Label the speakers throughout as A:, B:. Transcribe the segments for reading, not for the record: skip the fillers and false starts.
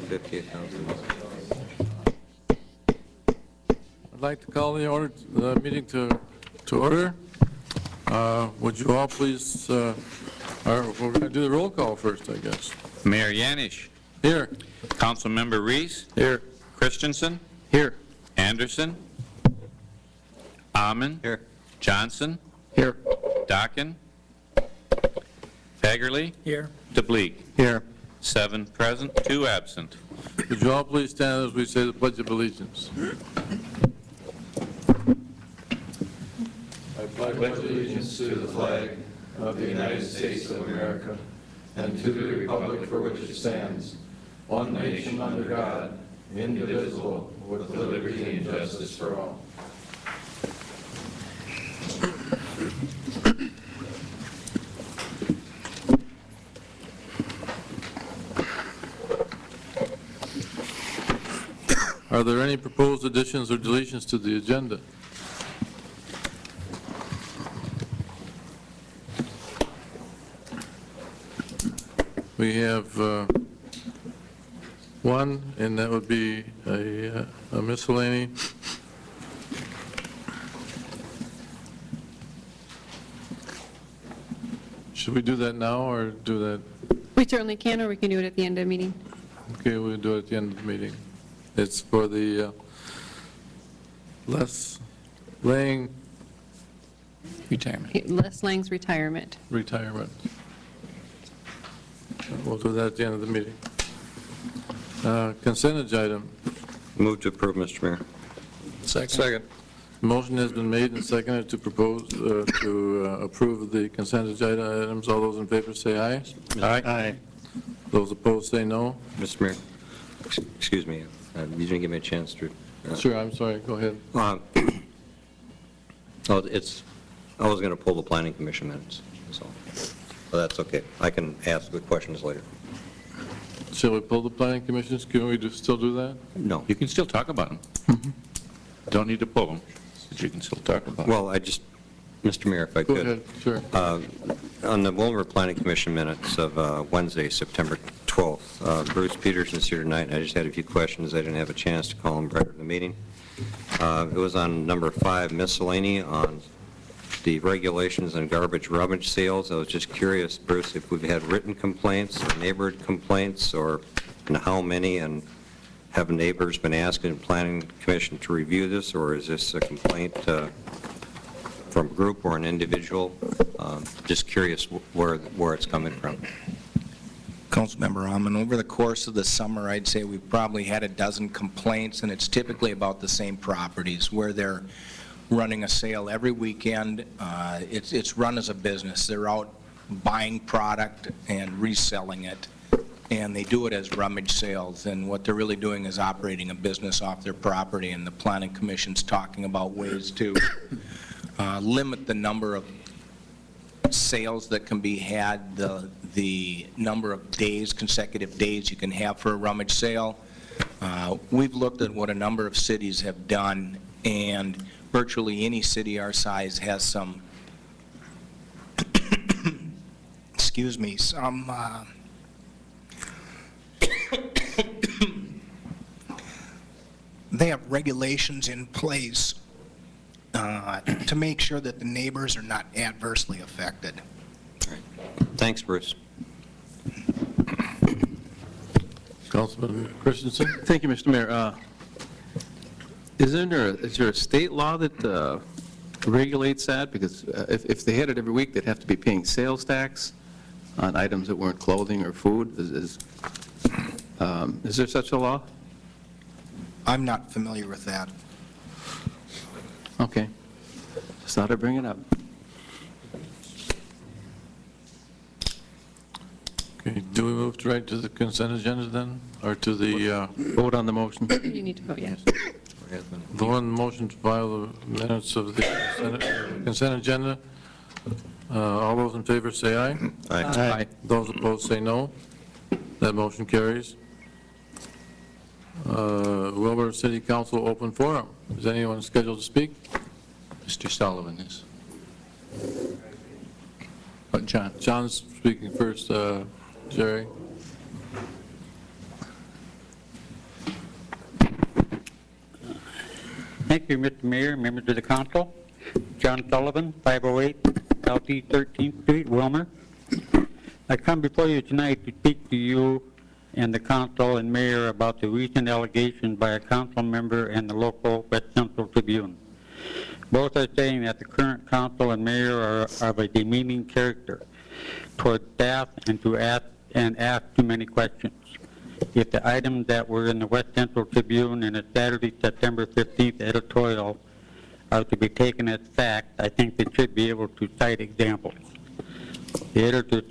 A: $58,000.
B: I'd like to call the meeting to order. Would you all please, or we're going to do the roll call first, I guess.
C: Mayor Yanish.
B: Here.
C: Councilmember Reese.
B: Here.
C: Christensen.
B: Here.
C: Anderson. Amon.
A: Here.
C: Johnson.
B: Here.
C: Dockin. Fagerly.
B: Here.
C: DeBleek.
B: Here.
C: 7 present, 2 absent.
B: Would you all please stand as we say the Pledge of Allegiance? I pledge allegiance to the flag of the United States of America and to the republic for which it stands, one nation under God, indivisible, with liberty and justice for all. Are there any proposed additions or deletions to the agenda? We have one, and that would be a miscellany. Should we do that now or do that?
D: We certainly can, or we can do it at the end of the meeting.
B: Okay, we'll do it at the end of the meeting. It's for the Les Lang
C: Retirement.
D: Les Lang's retirement.
B: retirement. We'll do that at the end of the meeting. Consent agenda.
A: Move to approve, Mr. Mayor.
B: Second. Motion has been made and seconded to propose to approve the consent agenda items. All those in favor say aye.
C: Aye.
B: Those opposed say no.
A: Mr. Mayor, excuse me, you didn't give me a chance to...
B: Sure, I'm sorry. Go ahead.
A: I was going to pull the Planning Commission minutes, so that's okay. I can ask good questions later.
B: Shall we pull the planning commissions? Can we still do that?
A: No.
C: You can still talk about them. Don't need to pull them, but you can still talk about them.
A: Well, Mr. Mayor, if I
B: Go
A: could.
B: ahead. Sure.
A: On the Willmar Planning Commission minutes of Wednesday, September 12th, Bruce Peterson's here tonight, and I just had a few questions. I didn't have a chance to call him prior to the meeting. It was on number 5, miscellany, on the regulations on garbage rummage sales. I was just curious, Bruce, if we've had written complaints or neighborhood complaints, and how many, and have neighbors been asking the Planning Commission to review this, or is this a complaint from a group or an individual? Just curious where it's coming from.
E: Councilmember Amon, over the course of the summer, I'd say we've probably had a dozen complaints, and it's typically about the same properties where they're running a sale every weekend. It's run as a business. They're out buying product and reselling it, and they do it as rummage sales, and what they're really doing is operating a business off their property, and the Planning Commission's talking about ways to limit the number of sales that can be had, the number of days, consecutive days you can have for a rummage sale. We've looked at what a number of cities have done, and virtually any city our size has some, excuse me, some they have regulations in place to make sure that the neighbors are not adversely affected.
A: All right. Thanks, Bruce.
B: Councilman Christensen?
F: Thank you, Mr. Mayor. Is there a state law that regulates that? Because if they had it every week, they'd have to be paying sales tax on items that weren't clothing or food. Is there such a law?
E: I'm not familiar with that.
F: Okay. Just thought I'd bring it up.
B: Okay, do we move right to the consent agenda then, or to the
F: Vote on the motion.
D: You need to vote yes.
B: vote on the motion to file the minutes of the consent agenda? All those in favor say aye.
A: Aye.
B: Those opposed say no. That motion carries. Willmar City Council open forum. Is anyone scheduled to speak?
C: Mr. Sullivan is. John.
B: John's speaking first. Jerry?
G: Thank you, Mr. Mayor, members of the council. John Sullivan, 508 Southeast 13th Street, Willmar. I come before you tonight to speak to you and the council and mayor about the recent allegations by a council member and the local West Central Tribune. Both are saying that the current council and mayor are of a demeaning character toward staff and ask too many questions. If the items that were in the West Central Tribune in a Saturday, September 15th editorial are to be taken as fact, I think they should be able to cite examples. The editor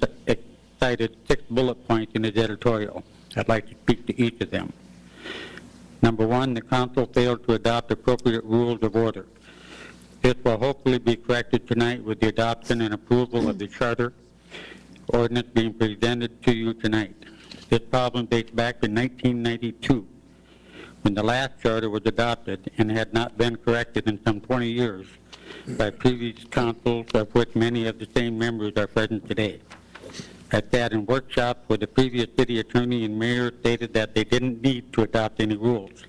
G: cited 6 bullet points in his editorial. I'd like to speak to each of them. Number 1, the council failed to adopt appropriate rules of order. This will hopefully be corrected tonight with the adoption and approval of the charter ordinance being presented to you tonight. This problem dates back to 1992, when the last charter was adopted and had not been corrected in some 20 years by previous councils, of which many of the same members are present today. I sat in workshops where the previous city attorney and mayor stated that they didn't need to adopt any rules,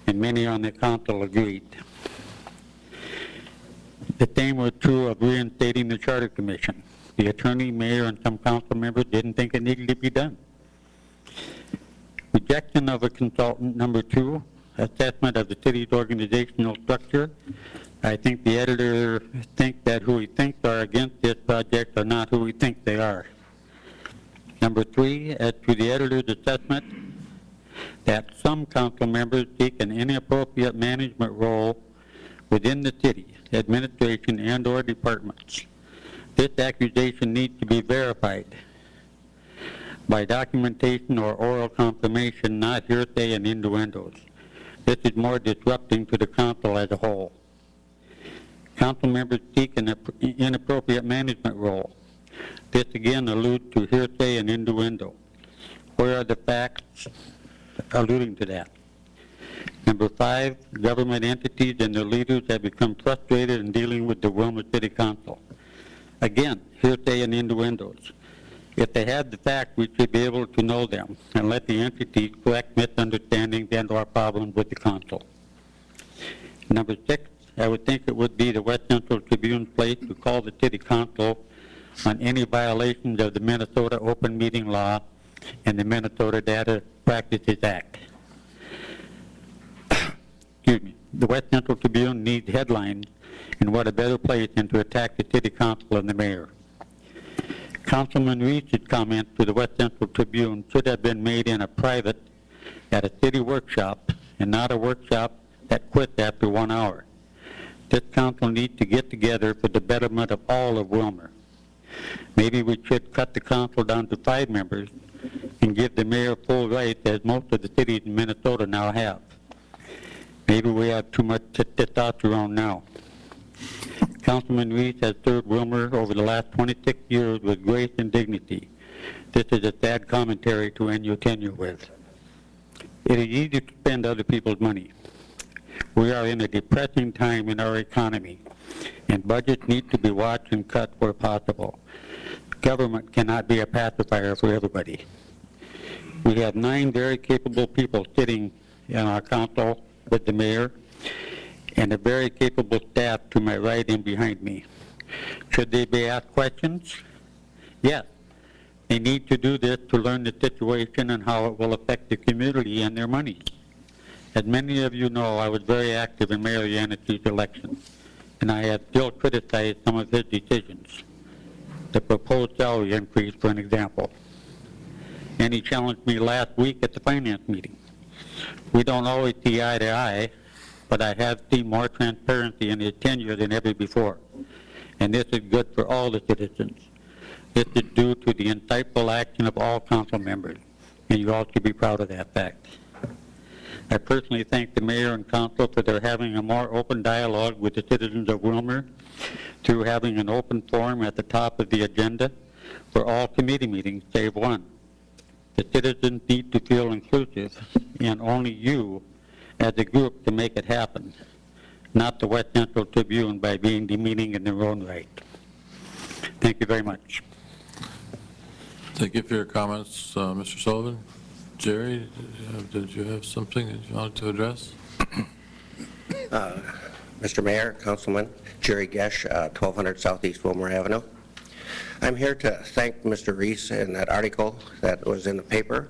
G: and many on the council agreed. The same was true of reinstating the Charter Commission. The attorney, mayor, and some council members didn't think it needed to be done. Rejection of a consultant. Number 2, assessment of the city's organizational structure. I think the editor thinks that who he thinks are against this project are not who we think they are. Number 3, as to the editor's assessment that some council members seek an inappropriate management role within the city, administration, and or departments. This accusation needs to be verified by documentation or oral confirmation, not hearsay and innuendos. This is more disrupting to the council as a whole. Council members seek an inappropriate management role. This again alludes to hearsay and innuendo. Where are the facts alluding to that? Number 5, government entities and their leaders have become frustrated in dealing with the Willmar City Council. Again, hearsay and innuendos. If they had the facts, we should be able to know them and let the entities correct misunderstandings and or problems with the council. Number 6, I would think it would be the West Central Tribune's place to call the city council on any violations of the Minnesota Open Meeting Law and the Minnesota Data Practices Act. Excuse me. The West Central Tribune needs headlines, and what a better place than to attack the city council and the mayor. Councilman Reese's comments to the West Central Tribune should have been made in a private at a city workshop and not a workshop that quits after 1 hour. This council needs to get together for the betterment of all of Willmar. Maybe we should cut the council down to 5 members and give the mayor full rights as most of the cities in Minnesota now have. Maybe we have too much testosterone now. Councilman Reese has served Willmar over the last 26 years with grace and dignity. This is a sad commentary to end your tenure with. It is easy to spend other people's money. We are in a depressing time in our economy, and budgets need to be watched and cut where possible. Government cannot be a pacifier for everybody. We have 9 very capable people sitting in our council with the mayor, and a very capable staff to my right and behind me. Should they be asked questions? Yes. They need to do this to learn the situation and how it will affect the community and their money. As many of you know, I was very active in Mayor Yancey's election, and I have still criticized some of his decisions. The proposed salary increase, for an example. And he challenged me last week at the finance meeting. We don't always see eye to eye, but I have seen more transparency in his tenure than ever before. And this is good for all the citizens. This is due to the insightful action of all council members, and you all should be proud of that fact. I personally thank the mayor and council for their having a more open dialogue with the citizens of Willmar through having an open forum at the top of the agenda for all committee meetings, save one. The citizens need to feel inclusive, and only you as a group to make it happen, not the West Central Tribune by being demeaning in their own right. Thank you very much.
B: Thank you for your comments, Mr. Sullivan. Jerry, did you have something that you wanted to address?
H: Mr. Mayor, Councilman, Jerry Gesh, 1200 Southeast Willmar Avenue. I'm here to thank Mr. Reese in that article that was in the paper.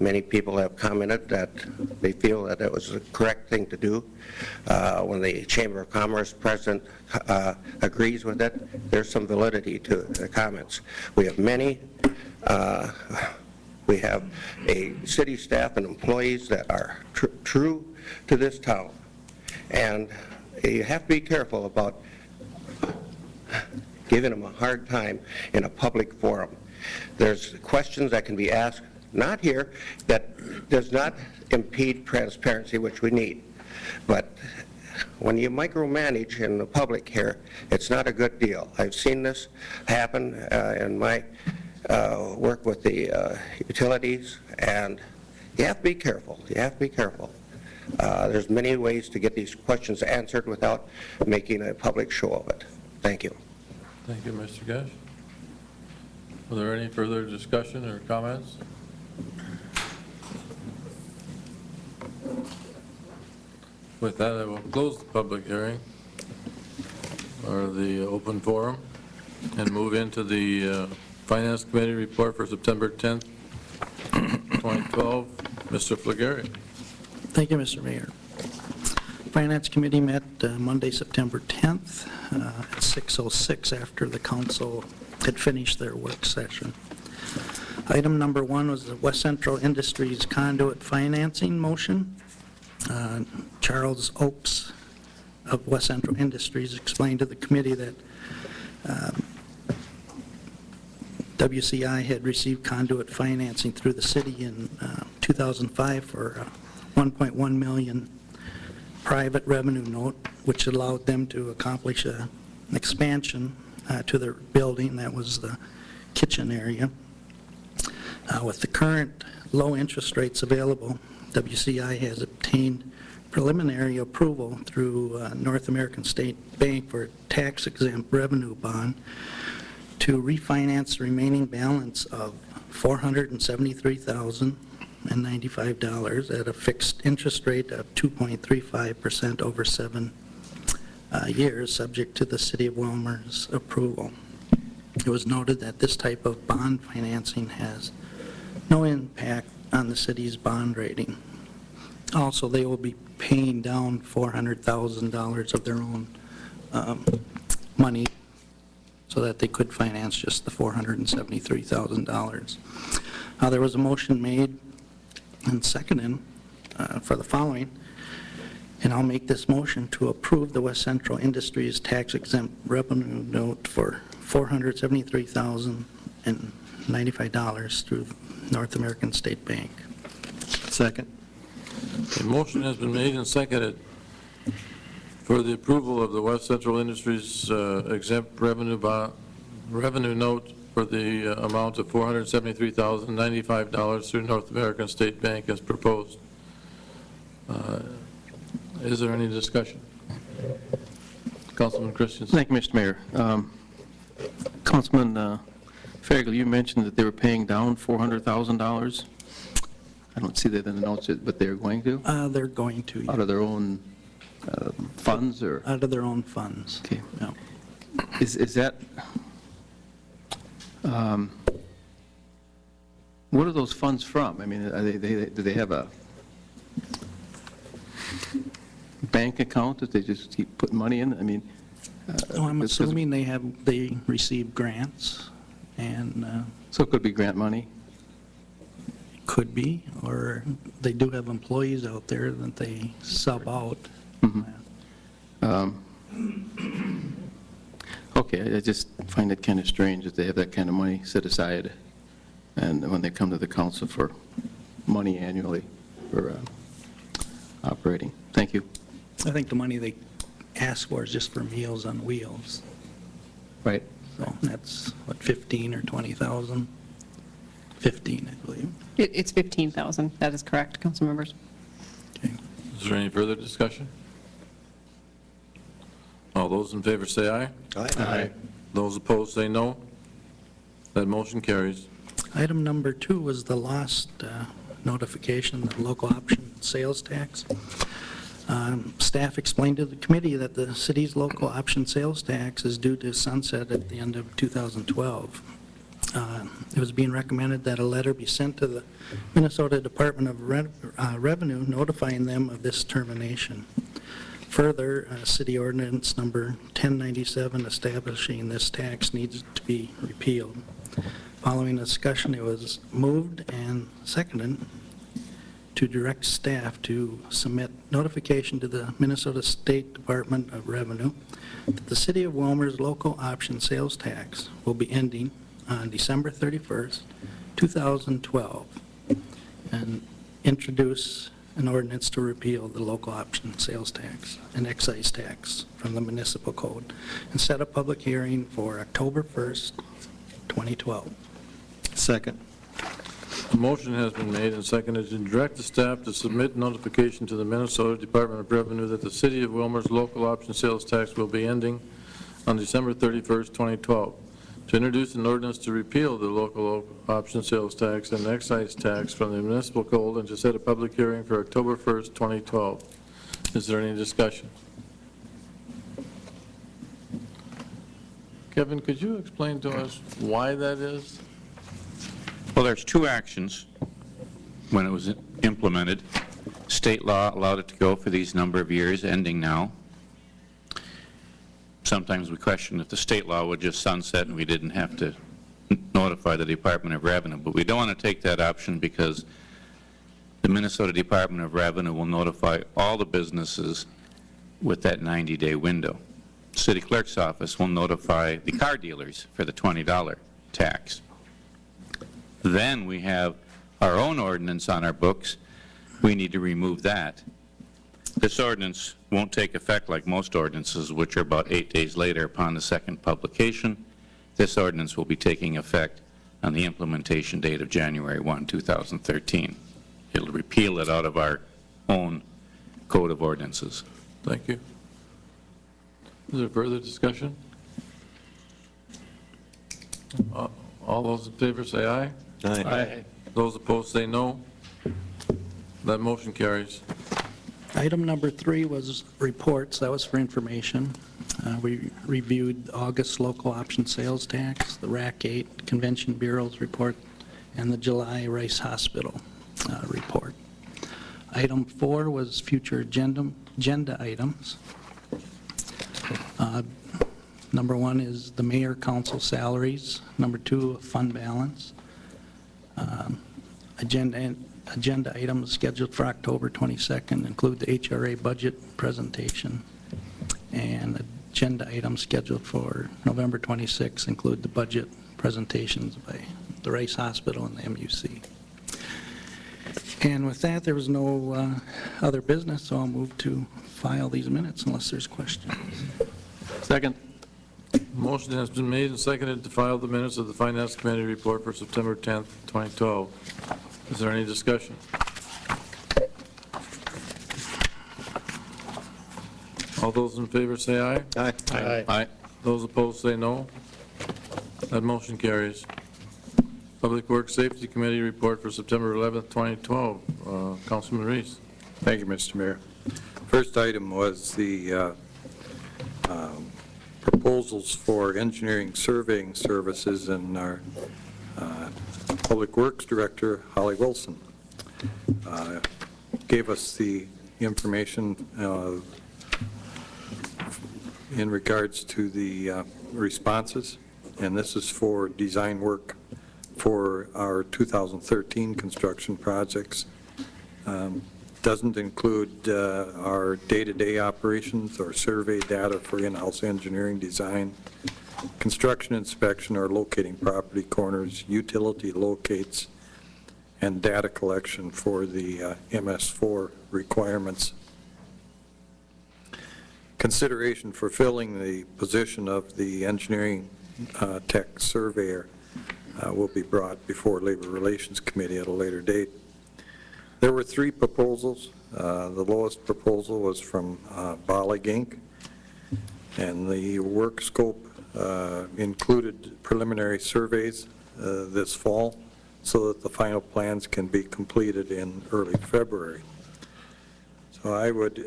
H: Many people have commented that they feel that it was the correct thing to do. When the Chamber of Commerce president agrees with it, there's some validity to the comments. We have many. We have a city staff and employees that are true to this town. And you have to be careful about giving them a hard time in a public forum. There's questions that can be asked, not here, that does not impede transparency, which we need. But when you micromanage in the public here, it's not a good deal. I've seen this happen in my work with the utilities, and you have to be careful. You have to be careful. There's many ways to get these questions answered without making a public show of it. Thank you.
B: Thank you, Mr. Gesh. Are there any further discussion or comments? With that, I will close the public hearing, or the open forum, and move into the Finance Committee report for September 10th, 2012. Mr. Flaggeri.
I: Thank you, Mr. Mayor. Finance Committee met Monday, September 10th at 6:06 after the council had finished their work session. Item number 1 was the West Central Industries conduit financing motion. Charles Oakes of West Central Industries explained to the committee that WCI had received conduit financing through the city in 2005 for $1.1 million private revenue note, which allowed them to accomplish an expansion to their building. That was the kitchen area. With the current low interest rates available, WCI has obtained preliminary approval through North American State Bank for a tax-exempt revenue bond to refinance the remaining balance of $473,095 at a fixed interest rate of 2.35% over 7 years, subject to the City of Willmar's approval. It was noted that this type of bond financing has no impact on the city's bond rating. Also, they will be paying down $400,000 of their own money so that they could finance just the $473,000. There was a motion made and seconded for the following, and I'll make this motion to approve the West Central Industries tax-exempt revenue note for $473,095 through North American State Bank.
F: Second.
B: A motion has been made and seconded for the approval of the West Central Industries exempt revenue note for the amount of $473,095 through North American State Bank as proposed. Is there any discussion? Councilman Christensen.
F: Thank you, Mr. Mayor. Councilman Farrell, you mentioned that they were paying down $400,000. I don't see that in the notes, but they're going to?
I: They're going to, yeah.
F: Out of their own funds, or?
I: Out of their own funds.
F: Okay.
I: Yeah.
F: Is that, what are those funds from? I mean, do they have a bank account that they just keep putting money in? I mean,
I: I'm assuming they receive grants, and
F: so it could be grant money?
I: could be, or they do have employees out there that they sub out.
F: Okay, I just find it kind of strange that they have that kind of money set aside, and when they come to the council for money annually for operating. Thank you.
I: I think the money they ask for is just for Meals on Wheels.
F: Right.
I: So that's, what, 15 or 20,000? 15, I believe.
D: It's 15,000. That is correct, council members.
I: Okay.
B: Is there any further discussion? All those in favor say aye.
F: Aye.
B: Those opposed say no. That motion carries.
I: Item number 2 was the lost notification, the local option sales tax. Staff explained to the committee that the city's local option sales tax is due to sunset at the end of 2012. It was being recommended that a letter be sent to the Minnesota Department of Revenue notifying them of this termination. Further, City Ordinance Number 1097 establishing this tax needs to be repealed. Following discussion, it was moved and seconded to direct staff to submit notification to the Minnesota State Department of Revenue that the City of Willmar's local option sales tax will be ending on December 31st, 2012, and introduce an ordinance to repeal the local option sales tax and excise tax from the municipal code and set a public hearing for October 1st, 2012.
B: Second. A motion has been made and seconded to direct the staff to submit notification to the Minnesota Department of Revenue that the City of Willmar's local option sales tax will be ending on December 31st, 2012, to introduce an ordinance to repeal the local option sales tax and excise tax from the municipal code and to set a public hearing for October 1st, 2012. Is there any discussion? Kevin, could you explain to us why that is?
C: Well, there's two actions when it was implemented. State law allowed it to go for these number of years, ending now. Sometimes we question if the state law would just sunset and we didn't have to notify the Department of Revenue. But we don't want to take that option because the Minnesota Department of Revenue will notify all the businesses with that 90-day window. City Clerk's office will notify the car dealers for the $20 tax. Then we have our own ordinance on our books. We need to remove that. This ordinance won't take effect like most ordinances, which are about 8 days later upon the second publication. This ordinance will be taking effect on the implementation date of January 1, 2013. It'll repeal it out of our own code of ordinances.
B: Thank you. Is there further discussion? All those in favor say aye.
A: Aye.
B: Those opposed say no. That motion carries.
I: Item number 3 was reports. That was for information. We reviewed August local option sales tax, the RAC 8 Convention Bureau's report, and the July Rice Hospital report. Item 4 was future agenda items. Number 1 is the mayor council salaries. Number 2, fund balance. Agenda items scheduled for October 22nd include the HRA budget presentation, and agenda items scheduled for November 26th include the budget presentations by the Rice Hospital and the MUC. And with that, there was no other business, so I'll move to file these minutes unless there's questions.
F: Second.
B: Motion has been made and seconded to file the minutes of the Finance Committee report for September 10th, 2012. Is there any discussion? All those in favor say aye.
A: Aye.
F: Aye.
B: Those opposed say no. That motion carries. Public Works Safety Committee report for September 11th, 2012. Councilman Reese.
J: Thank you, Mr. Mayor. First item was the proposals for engineering surveying services, and our Public Works Director, Holly Wilson, gave us the information in regards to the responses, and this is for design work for our 2013 construction projects. Doesn't include our day-to-day operations or survey data for in-house engineering design, construction inspection or locating property corners, utility locates, and data collection for the MS4 requirements. Consideration for filling the position of the engineering tech surveyor will be brought before Labor Relations Committee at a later date. There were 3 proposals. The lowest proposal was from Bollig Inc., and the work scope included preliminary surveys this fall so that the final plans can be completed in early February. So So I would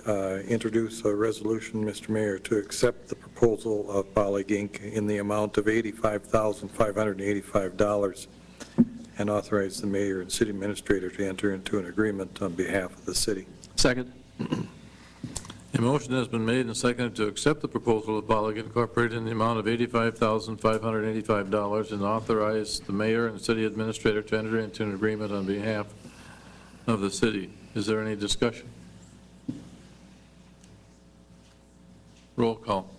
J: introduce a resolution, Mr. Mayor, to accept the proposal of Bollig Inc. in the amount of $85,585 and authorize the mayor and city administrator to enter into an agreement on behalf of the city.
F: Second.
B: A motion has been made and seconded to accept the proposal of Bollig Incorporated in the amount of $85,585 and authorize the mayor and city administrator to enter into an agreement on behalf of the city. Is there any discussion? Roll call.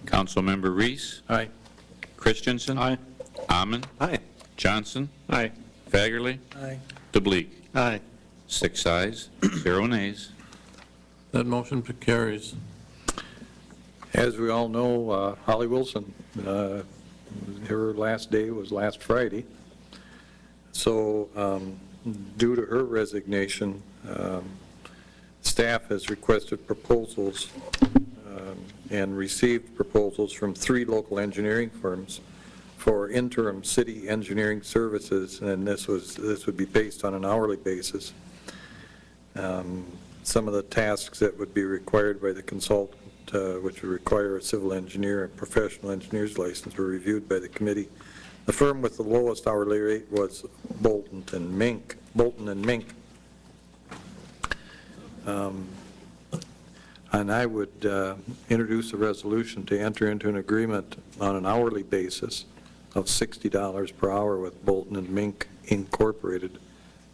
C: Councilmember Reese.
J: Aye.
C: Christensen.
F: Aye.
C: Amman.
A: Aye.
C: Johnson.
F: Aye.
C: Fagerly.
I: Aye.
C: DeBleek.
F: Aye.
C: 6 ayes, 0 nays.
B: That motion carries.
J: As we all know, Holly Wilson, her last day was last Friday. So due to her resignation, staff has requested proposals and received proposals from 3 local engineering firms for interim city engineering services, and this would be based on an hourly basis. Some of the tasks that would be required by the consultant, which would require a civil engineer and professional engineer's license, were reviewed by the committee. The firm with the lowest hourly rate was Bolton and Mink. And I would introduce a resolution to enter into an agreement on an hourly basis of $60 per hour with Bolton and Mink Incorporated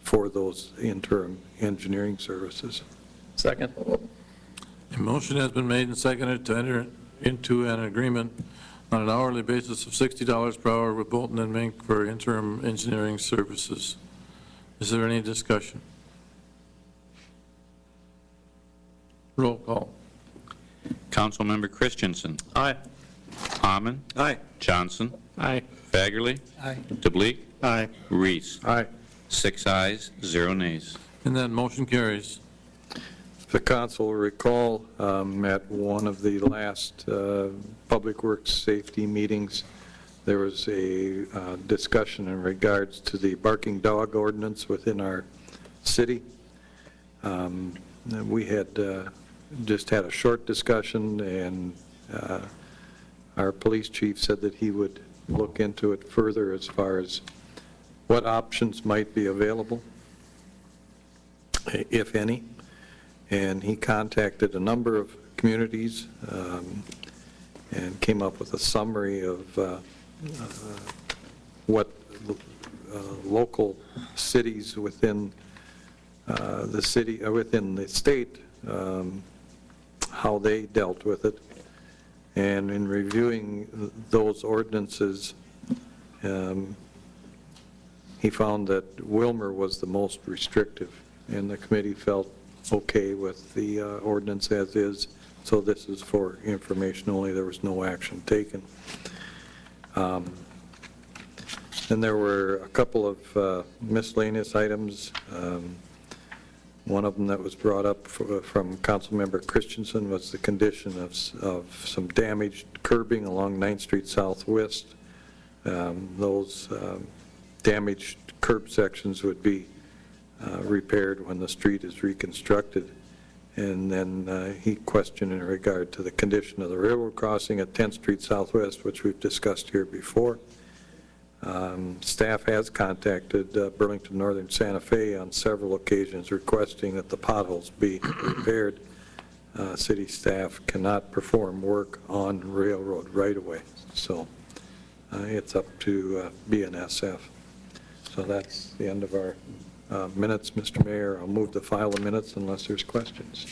J: for those interim engineering services.
F: Second.
B: A motion has been made and seconded to enter into an agreement on an hourly basis of $60 per hour with Bolton and Mink for interim engineering services. Is there any discussion? Roll call.
C: Councilmember Christensen.
F: Aye.
C: Amman.
J: Aye.
C: Johnson.
F: Aye.
C: Fagerly.
I: Aye.
C: DeBleek.
F: Aye.
C: Reese.
J: Aye.
C: 6 ayes, 0 nays.
B: And that motion carries.
J: The council will recall at one of the last Public Works Safety meetings, there was a discussion in regards to the barking dog ordinance within our city. We had just had a short discussion, and our police chief said that he would look into it further as far as what options might be available, if any. And he contacted a number of communities and came up with a summary of what local cities within the city, within the state, how they dealt with it. And in reviewing those ordinances, he found that Willmar was the most restrictive, and the committee felt okay with the ordinance as is, so this is for information only. There was no action taken. Then there were a couple of miscellaneous items. One of them that was brought up from Councilmember Christensen was the condition of some damaged curbing along 9th Street Southwest. Those damaged curb sections would be repaired when the street is reconstructed. And then he questioned in regard to the condition of the railroad crossing at 10th Street Southwest, which we've discussed here before. Staff has contacted Burlington Northern Santa Fe on several occasions requesting that the potholes be repaired. City staff cannot perform work on railroad right-of-way, so it's up to BNSF. So that's the end of our minutes, Mr. Mayor. I'll move to file the minutes unless there's questions.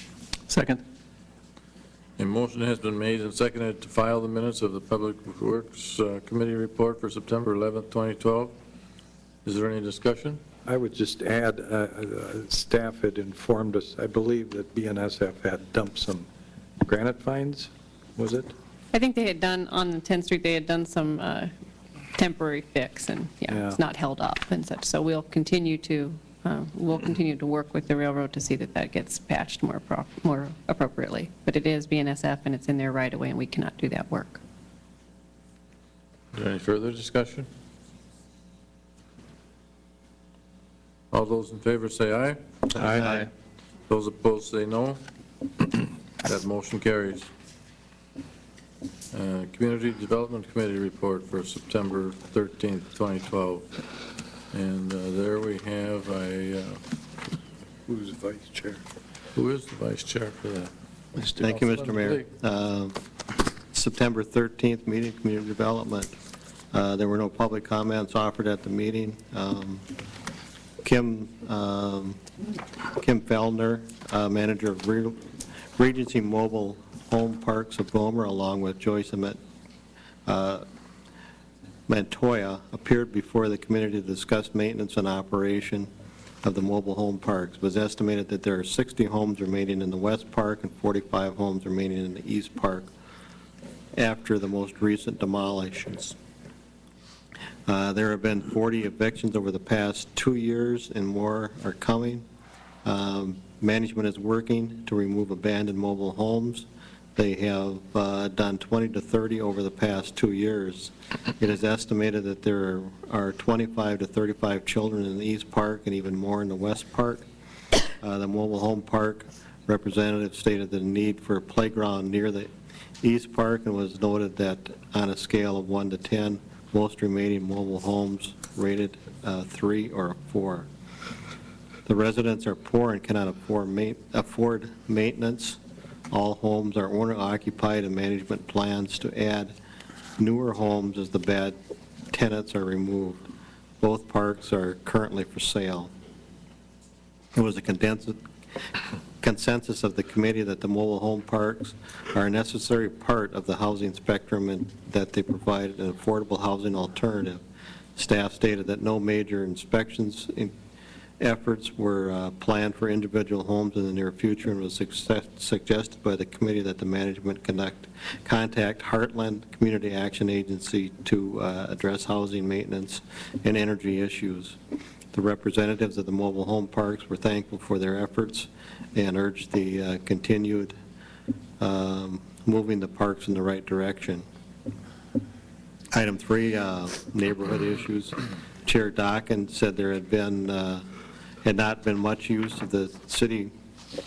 F: Second.
B: A motion has been made and seconded to file the minutes of the Public Works Committee report for September 11th, 2012. Is there any discussion?
J: I would just add, staff had informed us, I believe that BNSF had dumped some granite fines, was it?
D: I think they had done, on the 10th Street, they had done some temporary fix, and
J: Yeah.
D: it's not held up and such. So we'll continue to work with the railroad to see that that gets patched more appropriately. But it is BNSF, and it's in there right away, and we cannot do that work.
B: Is there any further discussion? All those in favor say aye.
J: Aye.
B: Those opposed say no. That motion carries. Community Development Committee report for September 13th, 2012. And there we have
J: Who's the vice chair?
B: who is the vice chair for that?
K: Thank you, Mr. Mayor. September 13th meeting, Community Development. There were no public comments offered at the meeting. Kim Feldner, manager of Regency Mobile Home Parks of Willmar, along with Joyce Montoya, appeared before the committee to discuss maintenance and operation of the mobile home parks. It was estimated that there are 60 homes remaining in the West Park and 45 homes remaining in the East Park after the most recent demolitions. There have been 40 evictions over the past 2 years, and more are coming. Management is working to remove abandoned mobile homes. They have done 20 to 30 over the past 2 years. It is estimated that there are 25 to 35 children in the East Park and even more in the West Park. The mobile home park representative stated the need for a playground near the East Park, and was noted that on a scale of 1 to 10, most remaining mobile homes rated 3 or 4. The residents are poor and cannot afford maintenance. All homes are owner-occupied, and management plans to add newer homes as the bad tenants are removed. Both parks are currently for sale. It was a consensus of the committee that the mobile home parks are a necessary part of the housing spectrum and that they provide an affordable housing alternative. Staff stated that no major inspections efforts were planned for individual homes in the near future, and was suggested by the committee that the management contact Heartland Community Action Agency to address housing maintenance and energy issues. The representatives of the mobile home parks were thankful for their efforts and urged the continued moving the parks in the right direction. Item 3, neighborhood issues. Chair Dockin said there had not been much use of the city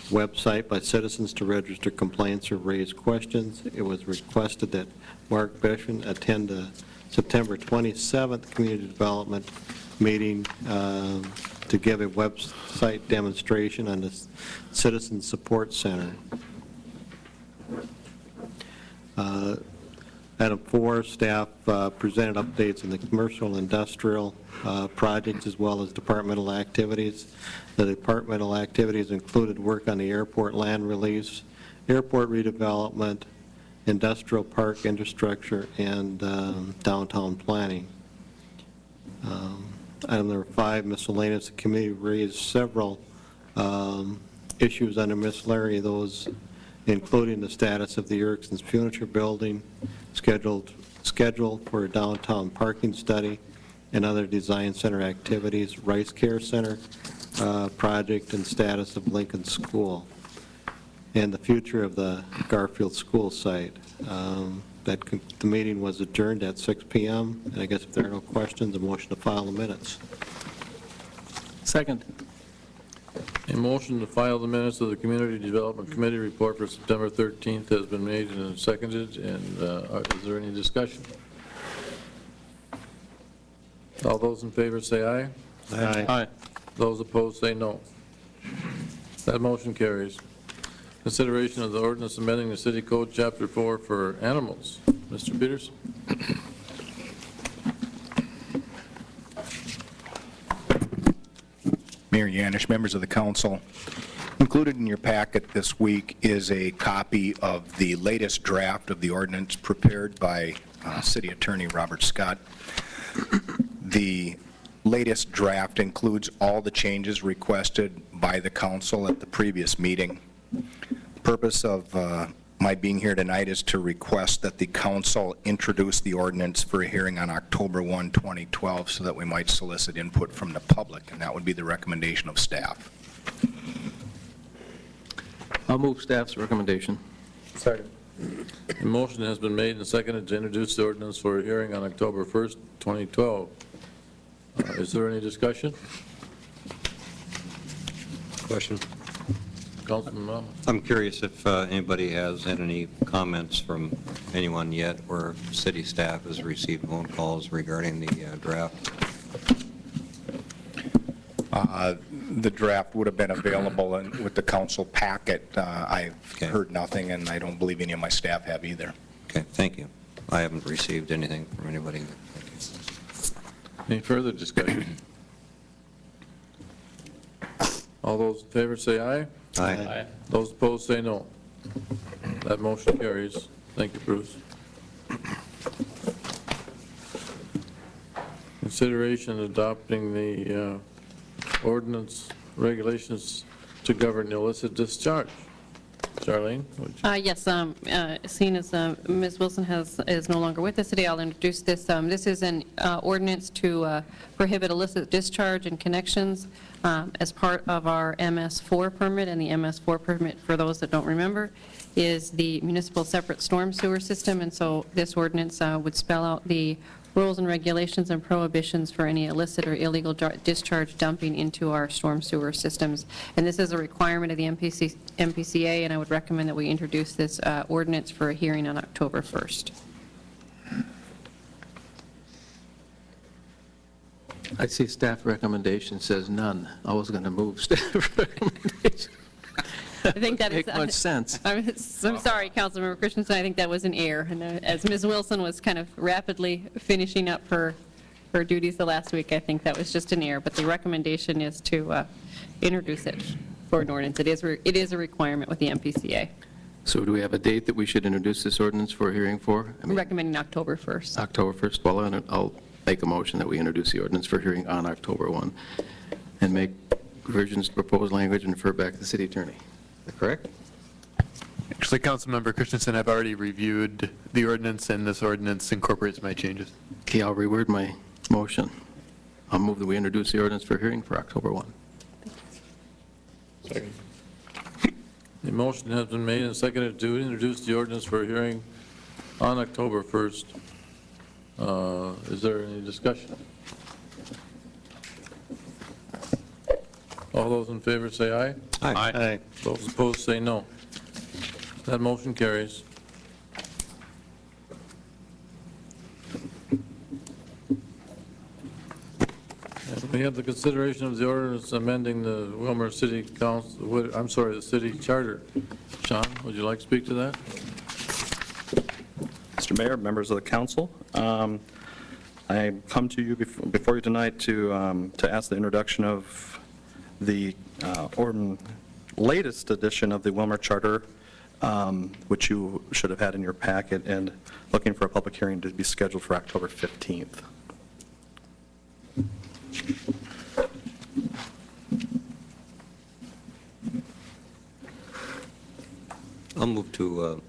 K: website by citizens to register complaints or raise questions. It was requested that Mark Bishon attend the September 27th Community Development meeting to give a website demonstration on the Citizen Support Center. Item 4, staff presented updates on the commercial industrial projects as well as departmental activities. The departmental activities included work on the airport land release, airport redevelopment, industrial park infrastructure, and downtown planning. Item number 5, miscellaneous. The committee raised several issues under miscellany, those including the status of the Erickson's Furniture Building, schedule for a downtown parking study, and other design center activities, Rice Care Center project, and status of Lincoln School, and the future of the Garfield School site. The meeting was adjourned at 6 p.m., and I guess if there are no questions, a motion to file the minutes.
F: Second.
B: A motion to file the minutes of the Community Development Committee report for September 13th has been made and seconded, and is there any discussion? All those in favor say aye.
F: Aye.
B: Those opposed say no. That motion carries. Consideration of the ordinance amending the City Code Chapter 4 for animals. Mr. Peters?
E: Mayor Yanish, members of the council, included in your packet this week is a copy of the latest draft of the ordinance prepared by City Attorney Robert Scott. The latest draft includes all the changes requested by the council at the previous meeting. The purpose of my being here tonight is to request that the council introduce the ordinance for a hearing on October 1, 2012, so that we might solicit input from the public, and that would be the recommendation of staff.
F: I'll move staff's recommendation.
B: Second. A motion has been made and seconded to introduce the ordinance for a hearing on October 1st, 2012. Is there any discussion?
A: Question?
B: Councilman Muhammad.
A: I'm curious if anybody has had any comments from anyone yet, or city staff has received phone calls regarding the draft.
E: The draft would have been available with the council packet. I've
A: Okay.
E: heard nothing, and I don't believe any of my staff have either.
A: Okay, thank you. I haven't received anything from anybody.
B: Any further discussion? All those in favor say aye.
A: Aye.
B: Those opposed say no. That motion carries. Thank you, Bruce. Consideration adopting the ordinance regulations to govern illicit discharge. Charlene? would you-
D: Yes, seeing as Ms. Wilson is no longer with us today, I'll introduce this. This is an ordinance to prohibit illicit discharge and connections as part of our MS4 permit, and the MS4 permit, for those that don't remember, is the municipal separate storm sewer system, and so this ordinance would spell out the rules and regulations and prohibitions for any illicit or illegal discharge dumping into our storm sewer systems. And this is a requirement of the MPCA, and I would recommend that we introduce this ordinance for a hearing on October 1st.
F: I see staff recommendation says none. I was going to move staff recommendation.
D: I think that is...
F: Make much sense.
D: I'm sorry, Councilmember Christensen, I think that was an error. And as Ms. Wilson was kind of rapidly finishing up her duties the last week, I think that was just an error. But the recommendation is to introduce it for an ordinance. It is a requirement with the MPCA.
F: So do we have a date that we should introduce this ordinance for a hearing for?
D: Recommending October 1st.
F: October 1st. Well, I'll make a motion that we introduce the ordinance for hearing on October 1 and make revisions to proposed language and refer back to the city attorney. Is that correct?
L: Actually, Councilmember Christensen, I've already reviewed the ordinance, and this ordinance incorporates my changes.
F: Okay, I'll reword my motion. I'll move that we introduce the ordinance for hearing for October 1.
B: Second. The motion has been made and seconded to introduce the ordinance for a hearing on October 1st. Is there any discussion? All those in favor say aye.
A: Aye.
B: Those opposed say no. That motion carries. And we have the consideration of the ordinance amending the Willmar City Council, I'm sorry, the city charter. Sean, would you like to speak to that?
M: Mr. Mayor, members of the council, I come to you before you tonight to ask the introduction of the latest edition of the Willmar Charter, which you should have had in your packet, and looking for a public hearing to be scheduled for October 15th.
A: I'll move to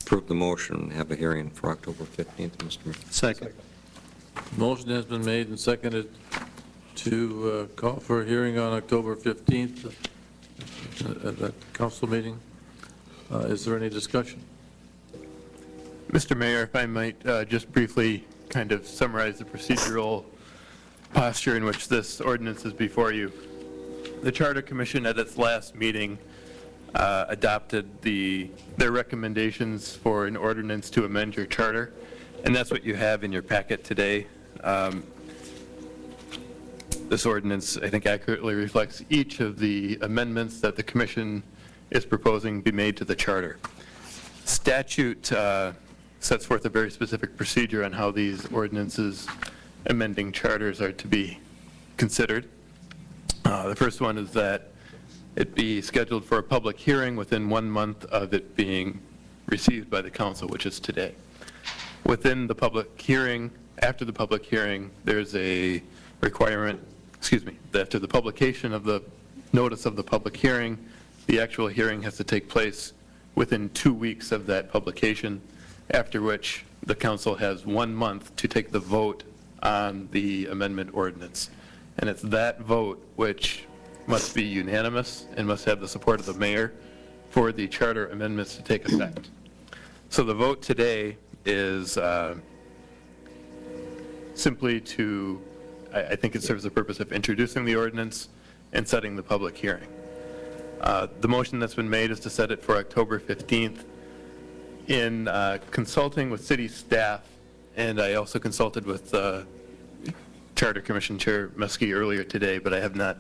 A: approve the motion and have a hearing for October 15th, Mr. Mayor.
K: Second.
B: Motion has been made and seconded to call for a hearing on October 15th at that council meeting. Is there any discussion?
L: Mr. Mayor, if I might just briefly kind of summarize the procedural posture in which this ordinance is before you. The Charter Commission at its last meeting adopted their recommendations for an ordinance to amend your charter, and that's what you have in your packet today. This ordinance, I think, accurately reflects each of the amendments that the Commission is proposing be made to the charter. Statute sets forth a very specific procedure on how these ordinances amending charters are to be considered. The first one is that it be scheduled for a public hearing within 1 month of it being received by the council, which is today. Within the public hearing, after the public hearing, there's a requirement, after the publication of the notice of the public hearing, the actual hearing has to take place within 2 weeks of that publication, after which the council has 1 month to take the vote on the amendment ordinance. And it's that vote which must be unanimous and must have the support of the mayor for the charter amendments to take effect. So the vote today is simply to, I think it serves the purpose of introducing the ordinance and setting the public hearing. The motion that's been made is to set it for October 15th. In consulting with city staff, and I also consulted with Charter Commission Chair Muskie earlier today, but I have not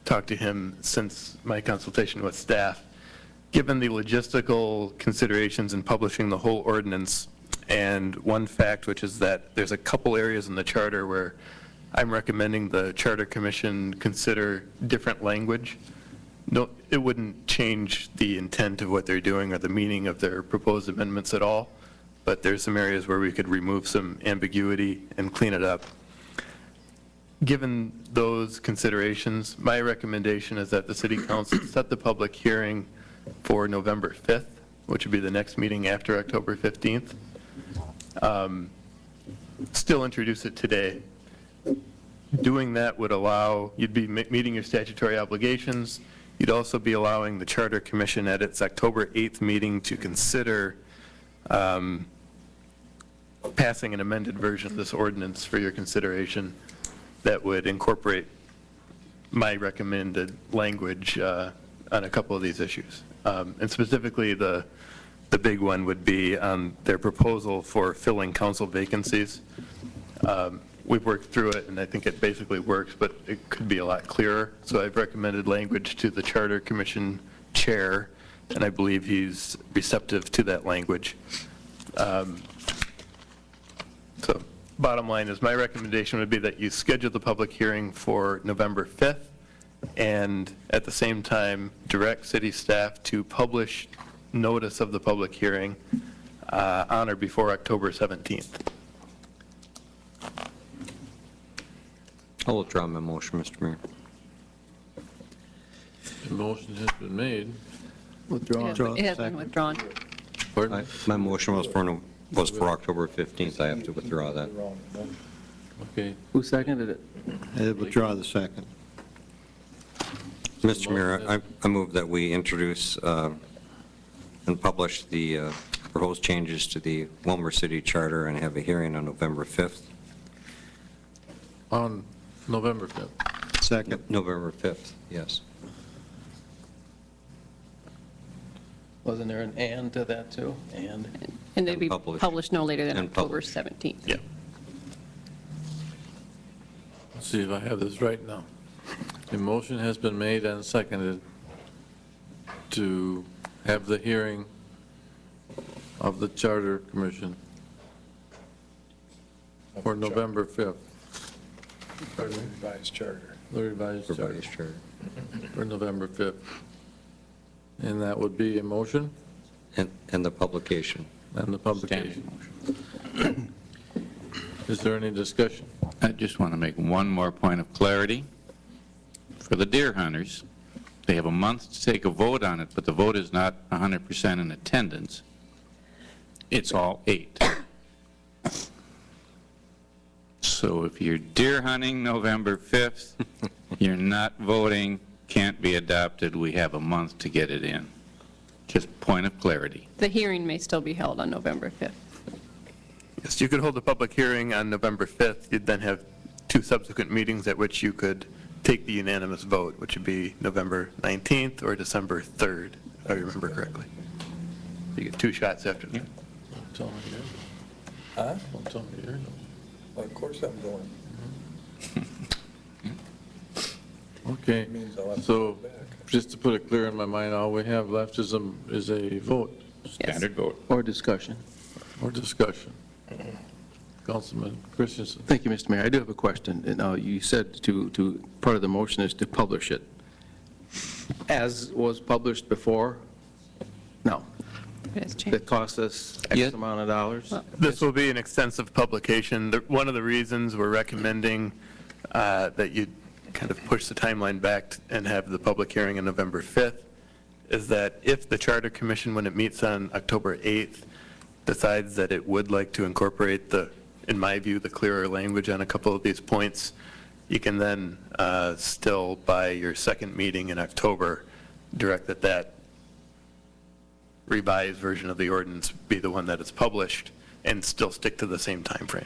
L: talked to him since my consultation with staff. Given the logistical considerations in publishing the whole ordinance, and one fact, which is that there's a couple areas in the charter where I'm recommending the Charter Commission consider different language. No, it wouldn't change the intent of what they're doing or the meaning of their proposed amendments at all, but there's some areas where we could remove some ambiguity and clean it up. Given those considerations, my recommendation is that the City Council set the public hearing for November 5th, which would be the next meeting after October 15th. Still introduce it today. Doing that would allow, you'd be meeting your statutory obligations. You'd also be allowing the Charter Commission at its October 8th meeting to consider passing an amended version of this ordinance for your consideration that would incorporate my recommended language on a couple of these issues. And specifically, the big one would be on their proposal for filling council vacancies. We've worked through it, and I think it basically works, but it could be a lot clearer. So I've recommended language to the Charter Commission Chair, and I believe he's receptive to that language. So bottom line is my recommendation would be that you schedule the public hearing for November 5th, and at the same time, direct city staff to publish notice of the public hearing on or before October 17th.
A: I'll withdraw my motion, Mr. Mayor.
B: The motion has been made.
D: It has been withdrawn.
B: Pardon?
A: My motion was for October 15th. I have to withdraw that.
B: Okay.
F: Who seconded it?
K: I withdraw the second.
A: Mr. Mayor, I move that we introduce and publish the proposed changes to the Willmar City Charter and have a hearing on November 5th.
B: On November 5th.
K: Second.
A: November 5th, yes.
F: Wasn't there an and to that, too? And?
D: And they'd be
A: Published.
D: published no later than
A: And
D: October
A: published.
D: 17th.
L: Yeah.
B: Let's see if I have this right now. The motion has been made and seconded to have the hearing of the Charter Commission for November 5th. Pardon me?
J: Revised charter.
B: The revised charter
A: Everybody's charter.
B: for November 5th. And that would be a motion
A: And the publication.
B: and the publication. Is there any discussion?
C: I just want to make one more point of clarity. For the deer hunters, they have a month to take a vote on it, but the vote is not 100% in attendance. It's all 8. So if you're deer hunting November 5th, you're not voting, can't be adopted, we have a month to get it in. Just point of clarity.
D: The hearing may still be held on November 5th.
L: Yes, you could hold a public hearing on November 5th. You'd then have 2 subsequent meetings at which you could take the unanimous vote, which would be November 19th or December 3rd, if I remember correctly. You get 2 shots after that.
B: Don't tell me here. Huh? Don't tell me here.
J: Well, of course I'm going.
B: Okay, so just to put it clear in my mind, all we have left is a vote
C: Standard vote.
F: Or discussion?
B: or discussion. Councilman Christensen.
F: Thank you, Mr. Mayor. I do have a question. Now, you said part of the motion is to publish it. As was published before? No.
D: It has changed.
F: That cost us X
C: Yeah.
F: amount of dollars?
L: This will be an extensive publication. One of the reasons we're recommending that you kind of push the timeline back and have the public hearing on November 5th is that if the Charter Commission, when it meets on October 8th, decides that it would like to incorporate in my view, the clearer language on a couple of these points, you can then still, by your second meeting in October, direct that revised version of the ordinance be the one that is published and still stick to the same time frame.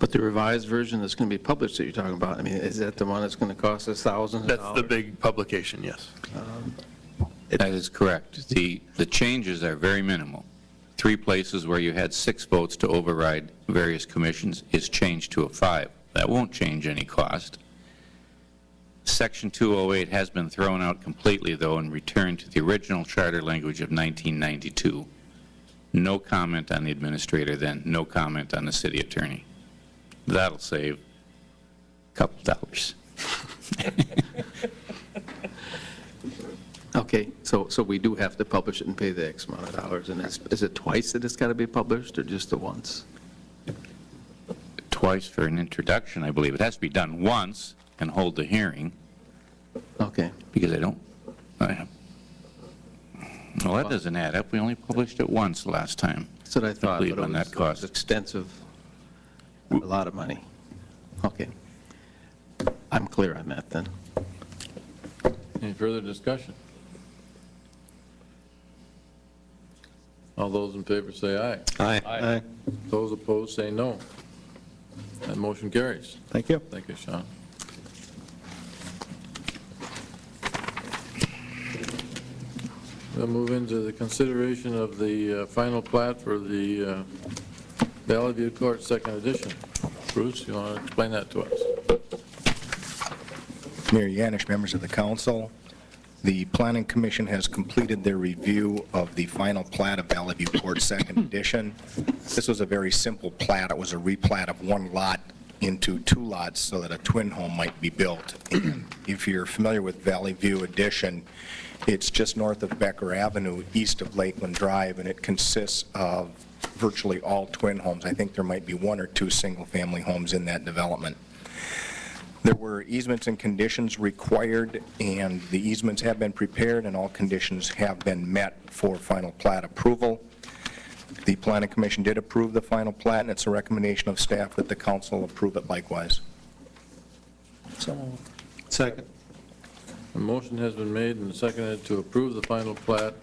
F: But the revised version that's going to be published that you're talking about, I mean, is that the one that's going to cost us thousands of dollars?
L: That's the big publication, yes.
C: That is correct. The changes are very minimal. 3 places where you had 6 votes to override various commissions is changed to a 5. That won't change any cost. Section 208 has been thrown out completely, though, and returned to the original charter language of 1992. No comment on the administrator then, no comment on the city attorney. That'll save a couple dollars.
F: Okay, so we do have to publish it and pay the X amount of dollars, and is it twice that it's got to be published, or just the once?
C: Twice for an introduction, I believe. It has to be done once and hold the hearing,
F: Okay.
C: because well, that doesn't add up. We only published it once last time.
F: That's what I thought,
C: believe
F: but
C: on
F: it
C: that
F: was
C: cost.
F: extensive, a lot of money. Okay. I'm clear on that, then.
B: Any further discussion? All those in favor say aye.
A: Aye.
K: Aye.
B: Those opposed say no. That motion carries.
K: Thank you.
B: Thank you, Sean. We'll move into the consideration of the final plat for the Valley View Court Second Edition. Bruce, you want to explain that to us?
E: Mayor Yanish, members of the council, the Planning Commission has completed their review of the final plat of Valley View Court Second Edition. This was a very simple plat. It was a replat of one lot into 2 lots so that a twin home might be built. And if you're familiar with Valley View Edition, it's just north of Becker Avenue, east of Lakeland Drive, and it consists of virtually all twin homes. I think there might be 1 or 2 single-family homes in that development. There were easements and conditions required, and the easements have been prepared, and all conditions have been met for final plat approval. The Planning Commission did approve the final plat, and it's a recommendation of staff that the council approve it likewise.
K: Second.
B: A motion has been made and seconded to approve the final plat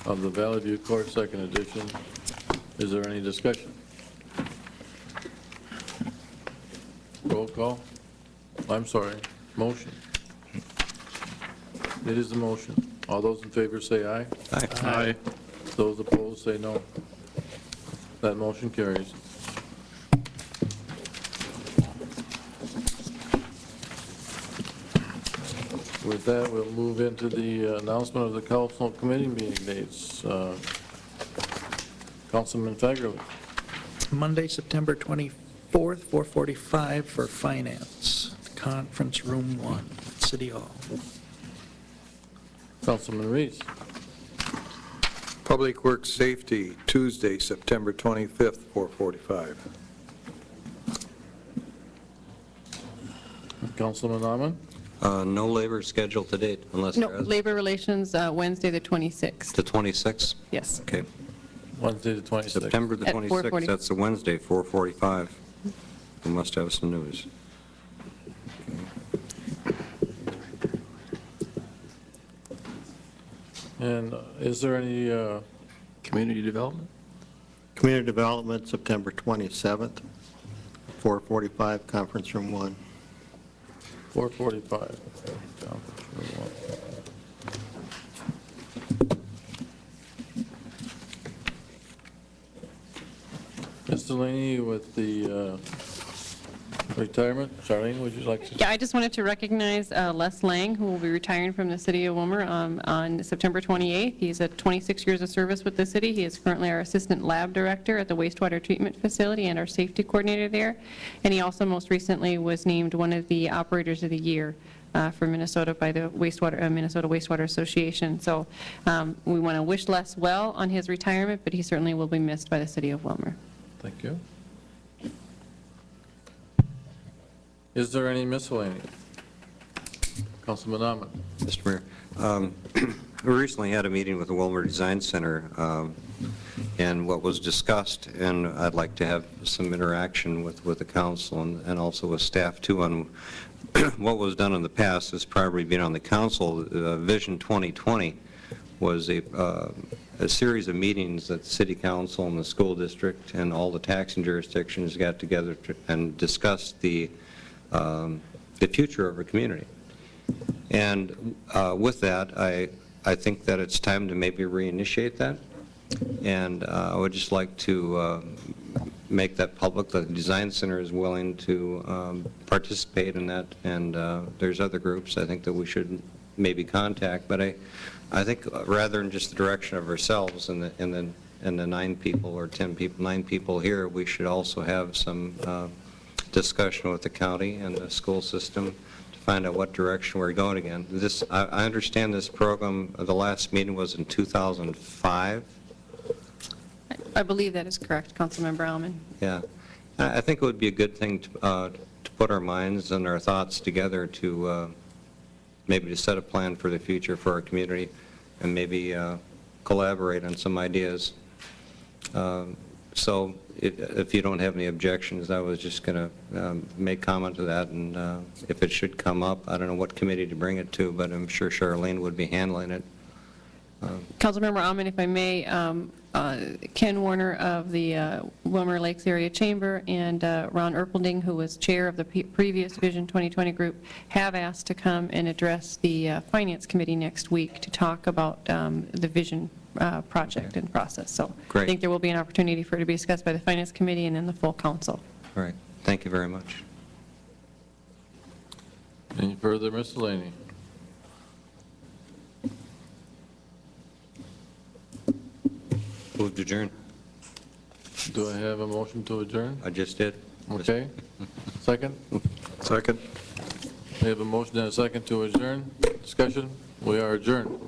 B: of the Valley View Court Second Edition. Is there any discussion? Roll call. I'm sorry, motion. It is the motion. All those in favor say aye.
A: Aye.
B: Aye. Those opposed say no. That motion carries. With that, we'll move into the announcement of the council committee meeting dates. Councilman Fagerly.
I: Monday, September 24th, 4:45 for Finance, Conference Room 1, City Hall.
B: Councilman Reese.
J: Public Works Safety, Tuesday, September 25th, 4:45.
B: Councilman Ahman.
A: No labor scheduled to date unless
D: No,
A: there is.
D: Labor Relations, Wednesday, the 26th.
A: The 26th?
D: Yes.
A: Okay.
B: Wednesday, the 26th.
A: September the
D: At
A: 26th,
D: 4:40.
A: that's a Wednesday, 4:45. We must have some news.
B: And is there any,
F: Community development?
K: Community Development, September 27th, 4:45, Conference Room 1.
B: 4:45? Ms. Delaney with the retirement. Charlene, would you like to?
D: Yeah, I just wanted to recognize Les Lang, who will be retiring from the city of Willmar on September 28th. He's had 26 years of service with the city. He is currently our assistant lab director at the wastewater treatment facility and our safety coordinator there. And he also most recently was named one of the operators of the year for Minnesota by the Minnesota Wastewater Association. So we want to wish Les well on his retirement, but he certainly will be missed by the city of Willmar.
B: Thank you. Is there any miscellaneous? Councilman Ahmed.
A: Mr. Mayor, we recently had a meeting with the Willmar Design Center, and what was discussed, and I'd like to have some interaction with the council and also with staff too on what was done in the past. Has probably been on the council. Vision 2020 was a series of meetings that the city council and the school district and all the taxing jurisdictions got together and discussed the future of our community. And with that, I think that it's time to maybe reinitiate that. And I would just like to make that public. The Design Center is willing to participate in that, and there's other groups I think that we should maybe contact. But I think rather than just the direction of ourselves and the 9 people or 10 people, 9 people here, we should also have some discussion with the county and the school system to find out what direction we're going again. I understand this program, the last meeting was in 2005.
D: I believe that is correct, Councilmember Alman.
A: Yeah. I think it would be a good thing to put our minds and our thoughts together to maybe to set a plan for the future for our community and maybe collaborate on some ideas. So if you don't have any objections, I was just going to make comment to that, and if it should come up, I don't know what committee to bring it to, but I'm sure Charlene would be handling it.
D: Councilmember Alman, if I may, Ken Warner of the Willmar Lakes Area Chamber and Ron Erpelding, who was chair of the previous Vision 2020 group, have asked to come and address the Finance Committee next week to talk about the Vision project and process. So
A: Great.
D: I think there will be an opportunity for it to be discussed by the Finance Committee and then the full council.
A: All right. Thank you very much.
B: Any further miscellany?
A: Move to adjourn.
B: Do I have a motion to adjourn?
A: I just did.
B: Okay. Second?
J: Second.
B: We have a motion and a second to adjourn. Discussion? We are adjourned.